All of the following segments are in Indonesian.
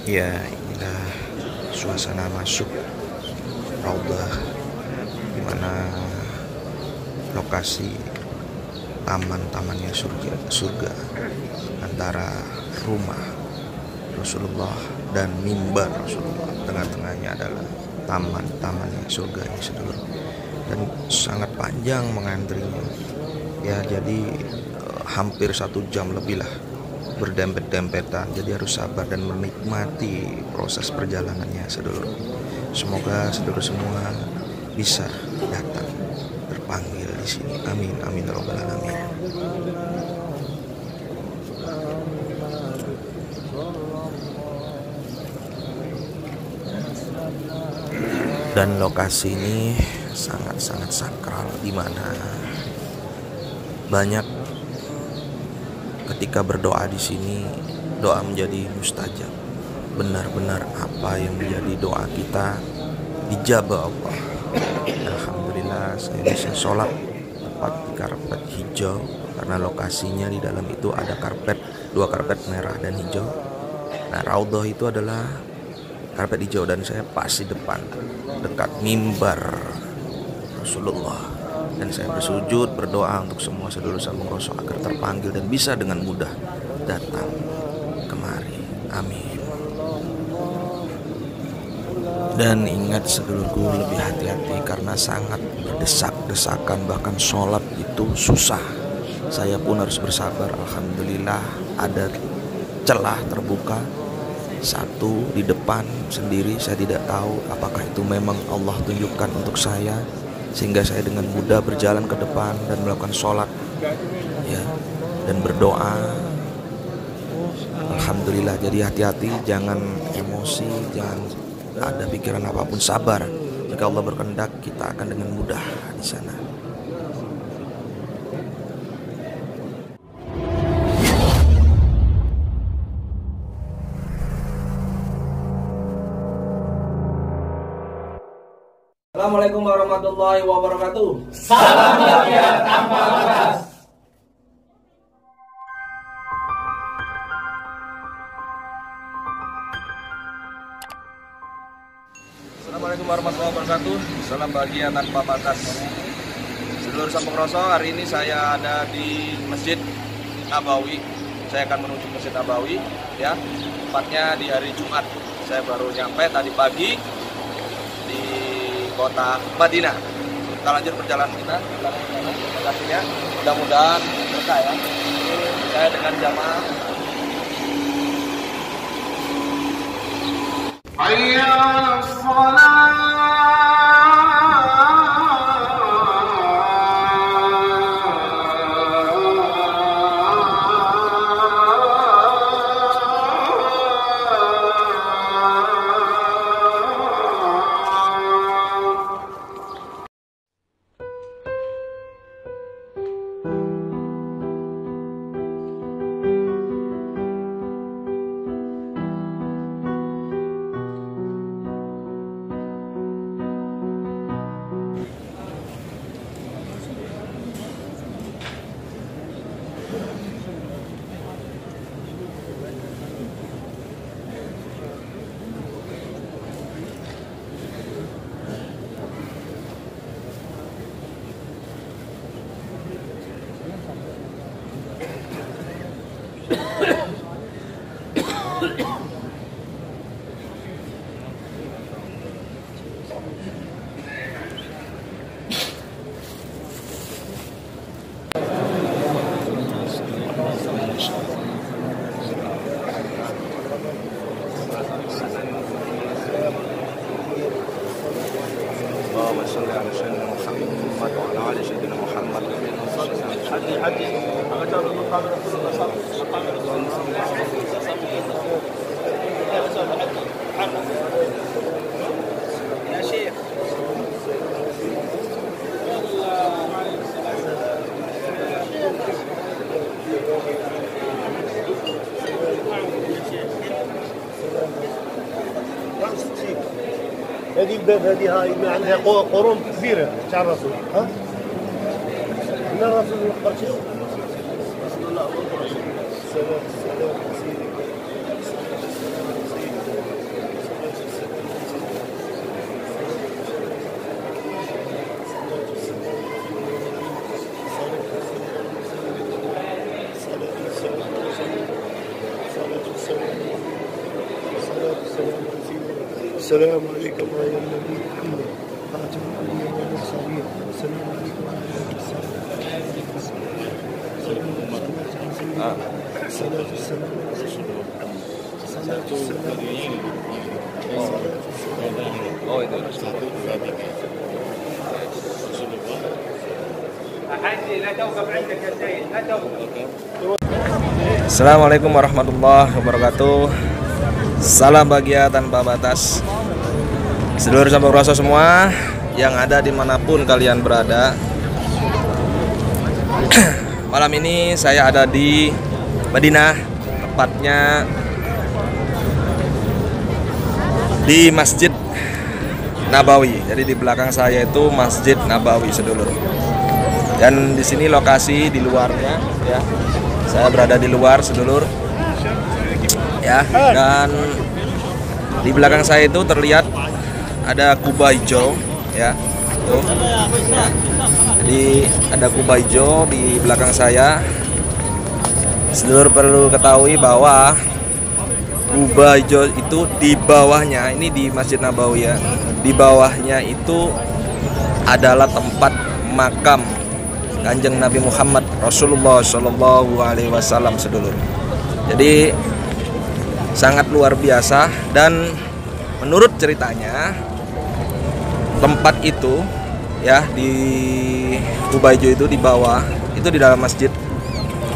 Ya, inilah suasana masuk Raudhah, di mana lokasi taman-tamannya surga antara rumah Rasulullah dan mimbar Rasulullah. Tengah-tengahnya adalah taman-tamannya surga ini sedulur, dan sangat panjang mengantrinya. Ya, jadi hampir 1 jam lebih lah, berdempet-dempetan. Jadi harus sabar dan menikmati proses perjalanannya sedulur. Semoga sedulur semua bisa datang terpanggil di sini. Amin amin ya rabbal alamin. Dan lokasi ini sangat-sangat sakral, di mana banyak ketika berdoa di sini doa menjadi mustajab. Benar-benar apa yang menjadi doa kita dijabah Allah. Alhamdulillah saya bisa sholat tepat di karpet hijau, karena lokasinya di dalam itu ada dua karpet merah dan hijau. Nah, Raudhah itu adalah karpet hijau dan saya pas di depan dekat mimbar Rasulullah, dan saya bersujud berdoa untuk semua sedulur Sambung Rosso agar terpanggil dan bisa dengan mudah datang kemari. Amin. Dan ingat sedulurku, lebih hati-hati karena sangat berdesak-desakan, bahkan sholat itu susah. Saya pun harus bersabar. Alhamdulillah ada celah terbuka satu di depan sendiri. Saya tidak tahu apakah itu memang Allah tunjukkan untuk saya, sehingga saya dengan mudah berjalan ke depan dan melakukan sholat ya, dan berdoa. Alhamdulillah. Jadi hati-hati, jangan emosi, jangan ada pikiran apapun, sabar. Jika Allah berkehendak, kita akan dengan mudah di sana. Assalamualaikum warahmatullahi wabarakatuh. Salam rakyat tanpa batas. Assalamualaikum warahmatullahi wabarakatuh. Salam bahagia tanpa batas. Sedulur Sambung Rosso, hari ini saya ada di Masjid Nabawi. Saya akan menuju Masjid Nabawi ya. Tepatnya di hari Jumat. Saya baru nyampe tadi pagi di kota Madinah. Kita lanjut perjalanan kita. Lokasinya mudah-mudahan berkah ya. Saya dengan jamaah. Hayya 'alas shalah. هذه الباب هذه هاي عندها قرون كبيرة تعرفوا ها؟ السلام عليكم يا النبي محمد خاتم الأنبياء والمرسلين السلام عليكم ورحمة الله الصلاة والسلام على رسول الله الصلاة والسلام Assalamualaikum warahmatullahi wabarakatuh. Salam bahagia tanpa batas. Sedulur Sampokroso semua yang ada dimanapun kalian berada. Malam ini saya ada di Madinah, tepatnya di Masjid Nabawi. Jadi di belakang saya itu Masjid Nabawi, sedulur. Dan di sini lokasi di luarnya, ya. Saya berada di luar, sedulur. Ya, dan di belakang saya itu terlihat ada kubah hijau, ya. Tuh. Ya. Jadi ada kubah hijau di belakang saya. Sedulur perlu ketahui bahwa kubah hijau itu di bawahnya, ini di Masjid Nabawi ya. Di bawahnya itu adalah tempat makam Kanjeng Nabi Muhammad Rasulullah Shallallahu Alaihi Wasallam, sedulur. Jadi sangat luar biasa, dan menurut ceritanya tempat itu ya, di kubah hijau itu di bawah itu di dalam masjid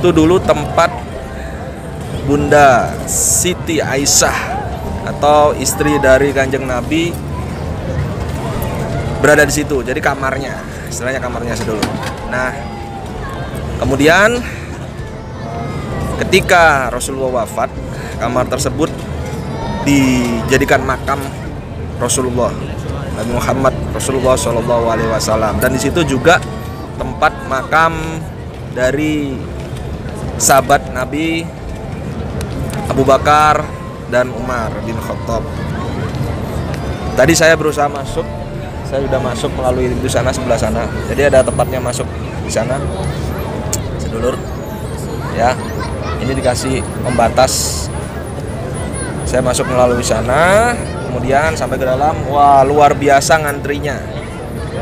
itu dulu tempat Bunda Siti Aisyah atau istri dari Kanjeng Nabi berada di situ. Jadi kamarnya, istilahnya kamarnya, sedulur. Nah, kemudian ketika Rasulullah wafat, kamar tersebut dijadikan makam Rasulullah Nabi Muhammad Rasulullah Shallallahu Alaihi Wasallam, dan di situ juga tempat makam dari sahabat Nabi Abu Bakar dan Umar bin Khattab. Tadi saya berusaha masuk, saya sudah masuk melalui pintu sana, sebelah sana. Jadi ada tempatnya masuk di sana, sedulur. Ya, ini dikasih pembatas. Saya masuk melalui sana, kemudian sampai ke dalam. Wah, luar biasa ngantrinya,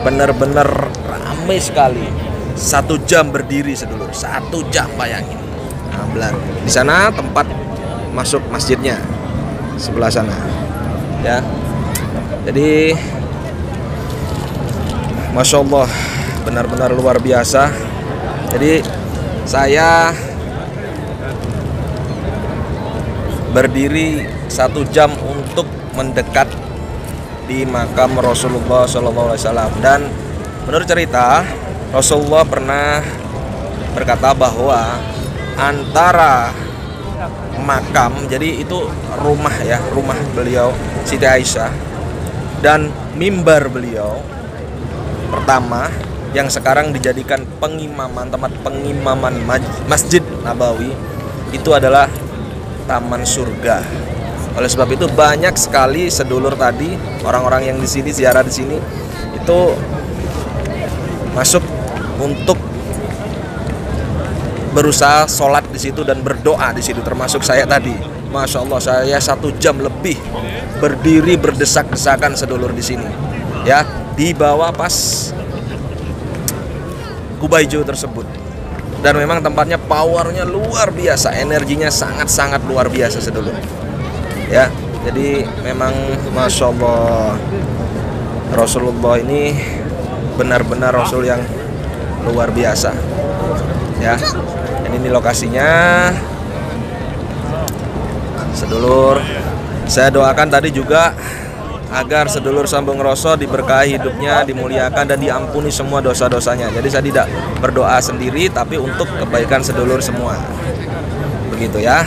bener-bener ramai sekali. 1 jam berdiri, sedulur. 1 jam, bayangin. Nah, di sana tempat masuk masjidnya, sebelah sana. Ya, jadi Masya Allah, benar-benar luar biasa. Jadi saya berdiri 1 jam untuk mendekat di makam Rasulullah SAW. Dan menurut cerita, Rasulullah pernah berkata bahwa antara makam, jadi itu rumah ya, rumah beliau Siti Aisyah, dan mimbar beliau pertama yang sekarang dijadikan pengimaman, tempat pengimaman Masjid Nabawi, itu adalah taman surga. Oleh sebab itu banyak sekali sedulur tadi, orang-orang yang di sini ziarah di sini itu masuk untuk berusaha sholat di situ dan berdoa di situ, termasuk saya tadi. Masya Allah, saya 1 jam lebih berdiri berdesak-desakan, sedulur, di sini. Ya, di bawah pas kubah hijau tersebut. Dan memang tempatnya powernya luar biasa, energinya sangat-sangat luar biasa, sedulur. Ya, jadi memang Masya Allah, Rasulullah ini benar-benar Rasul yang luar biasa. Ya, ini lokasinya, sedulur. Saya doakan tadi juga agar sedulur Sampokroso diberkahi hidupnya, dimuliakan, dan diampuni semua dosa-dosanya. Jadi saya tidak berdoa sendiri, tapi untuk kebaikan sedulur semua. Begitu ya.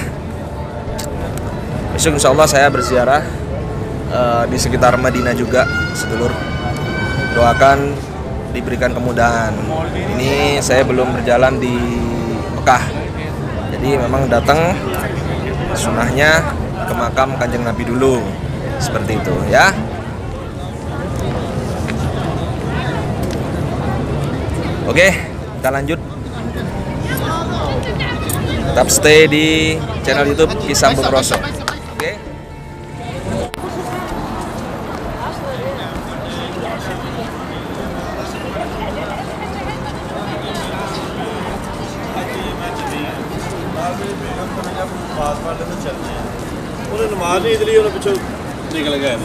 Besok insya Allah saya berziarah di sekitar Madinah juga, sedulur. Doakan diberikan kemudahan. Ini saya belum berjalan di Mekah, jadi memang datang sunahnya ke makam Kanjeng Nabi dulu, seperti itu ya. Oke, kita lanjut. Tetap stay di channel YouTube Kisah Bung Roso. Oke. ਉਹਨੇ ਨਮਾਜ਼ ਨਹੀਂ ਇਦਲੀ ਉਹਨੇ ਪਿੱਛੋਂ ਨਿਕਲ ਗਿਆ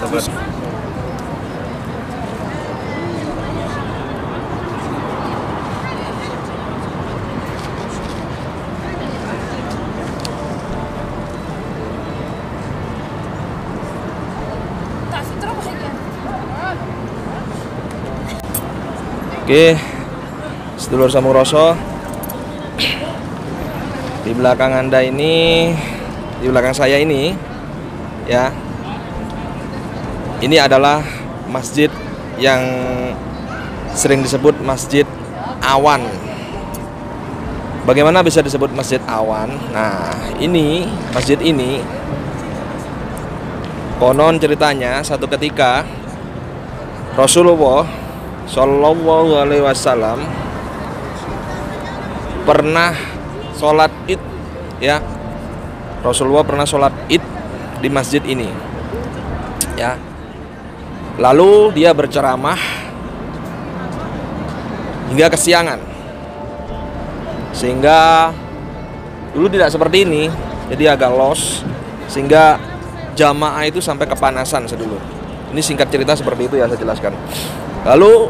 Oke, sedulur Sambung Roso, di belakang Anda ini, di belakang saya ini, ya, ini adalah masjid yang sering disebut Masjid Awan. Bagaimana bisa disebut Masjid Awan? Nah, ini masjid ini, konon ceritanya satu ketika Rasulullah Shallallahu Alaihi Wasallam pernah sholat id, ya. Rasulullah pernah sholat id di masjid ini, ya. Lalu dia berceramah hingga kesiangan, sehingga dulu tidak seperti ini, jadi agak los, sehingga jamaah itu sampai kepanasan, sedulur. Ini singkat cerita seperti itu ya, saya jelaskan. Lalu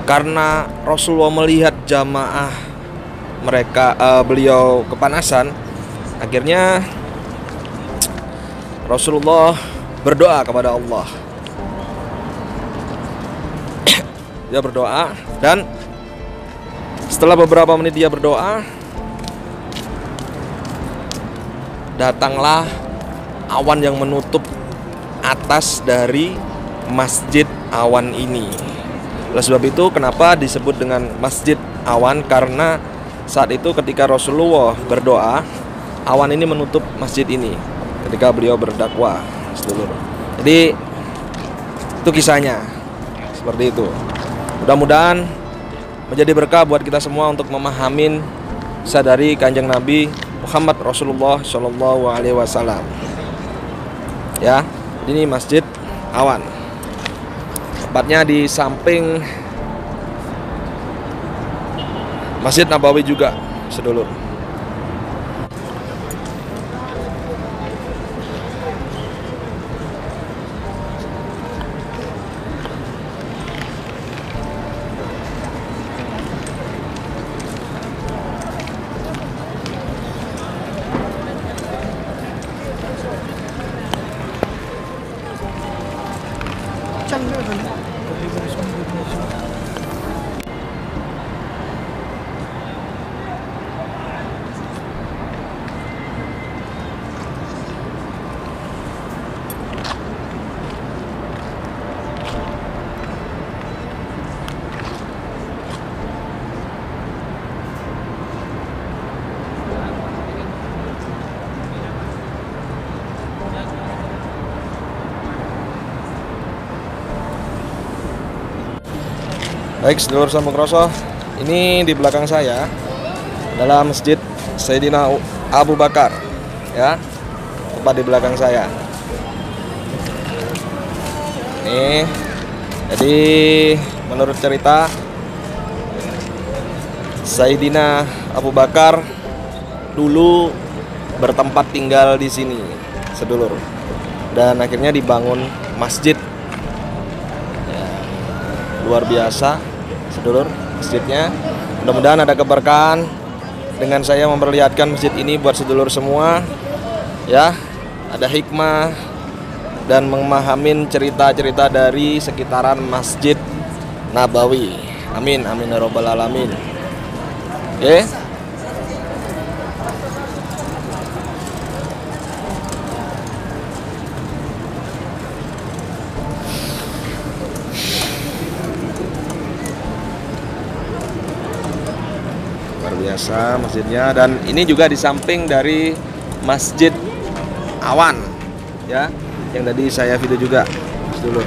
karena Rasulullah melihat jamaah mereka, beliau kepanasan, akhirnya Rasulullah berdoa kepada Allah. Dia berdoa, dan setelah beberapa menit dia berdoa, datanglah awan yang menutup atas dari Masjid Awan ini. Oleh sebab itu kenapa disebut dengan Masjid Awan, karena saat itu ketika Rasulullah berdoa, awan ini menutup masjid ini ketika beliau berdakwah, sedulur. Jadi itu kisahnya seperti itu. Mudah-mudahan menjadi berkah buat kita semua untuk memahamin sadari Kanjeng Nabi Muhammad Rasulullah Shallallahu Alaihi Wasallam. Ya, ini Masjid Awan. Tempatnya di samping Masjid Nabawi juga, sedulur. Baik, sedulur Sambung Roso, ini di belakang saya adalah Masjid Sayyidina Abu Bakar, ya, tepat di belakang saya. Nih, jadi menurut cerita Sayyidina Abu Bakar dulu bertempat tinggal di sini, sedulur, dan akhirnya dibangun masjid. Ya, luar biasa, sedulur, masjidnya. Mudah-mudahan ada keberkahan dengan saya memperlihatkan masjid ini buat sedulur semua, ya. Ada hikmah dan memahamin cerita-cerita dari sekitaran Masjid Nabawi. Amin, amin ya rabbal alamin. Oke. luar biasa masjidnya. Dan ini juga di samping dari Masjid Awan ya, yang tadi saya video juga dulu.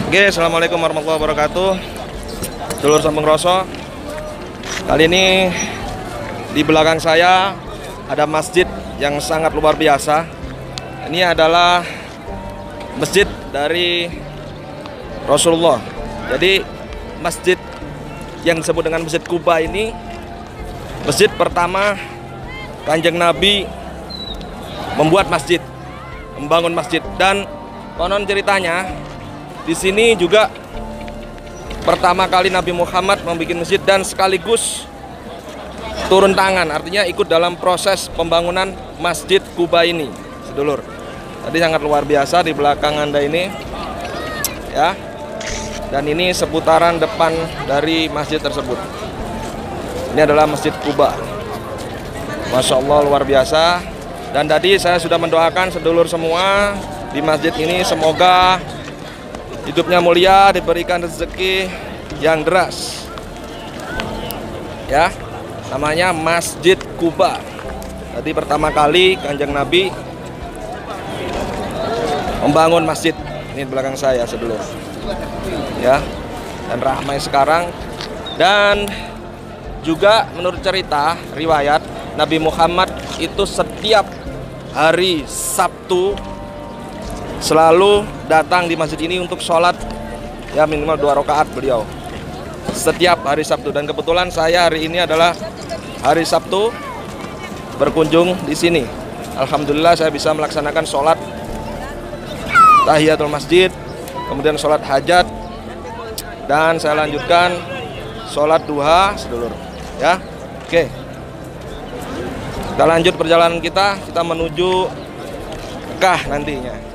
Oke, assalamualaikum warahmatullahi wabarakatuh. Dulur Sambung Roso. Kali ini di belakang saya ada masjid yang sangat luar biasa. Ini adalah masjid dari Rasulullah. Jadi masjid yang disebut dengan Masjid Quba ini masjid pertama Kanjeng Nabi membuat masjid, membangun masjid. Dan konon ceritanya di sini juga pertama kali Nabi Muhammad membuat masjid dan sekaligus turun tangan, artinya ikut dalam proses pembangunan Masjid Quba ini, sedulur. Tadi sangat luar biasa di belakang Anda ini, ya. Dan ini seputaran depan dari masjid tersebut. Ini adalah Masjid Quba. Masya Allah, luar biasa. Dan tadi saya sudah mendoakan sedulur semua di masjid ini semoga hidupnya mulia, diberikan rezeki yang deras. Ya, namanya Masjid Quba. Tadi pertama kali Kanjeng Nabi membangun masjid. Ini di belakang saya, sedulur. Ya, dan ramai sekarang. Dan juga menurut cerita riwayat, Nabi Muhammad itu setiap hari Sabtu selalu datang di masjid ini untuk sholat, ya minimal 2 rakaat beliau setiap hari Sabtu. Dan kebetulan saya hari ini adalah hari Sabtu berkunjung di sini. Alhamdulillah saya bisa melaksanakan sholat tahiyatul masjid, kemudian sholat hajat, dan saya lanjutkan sholat duha, sedulur. Ya, oke. Kita lanjut perjalanan kita menuju Mekah nantinya.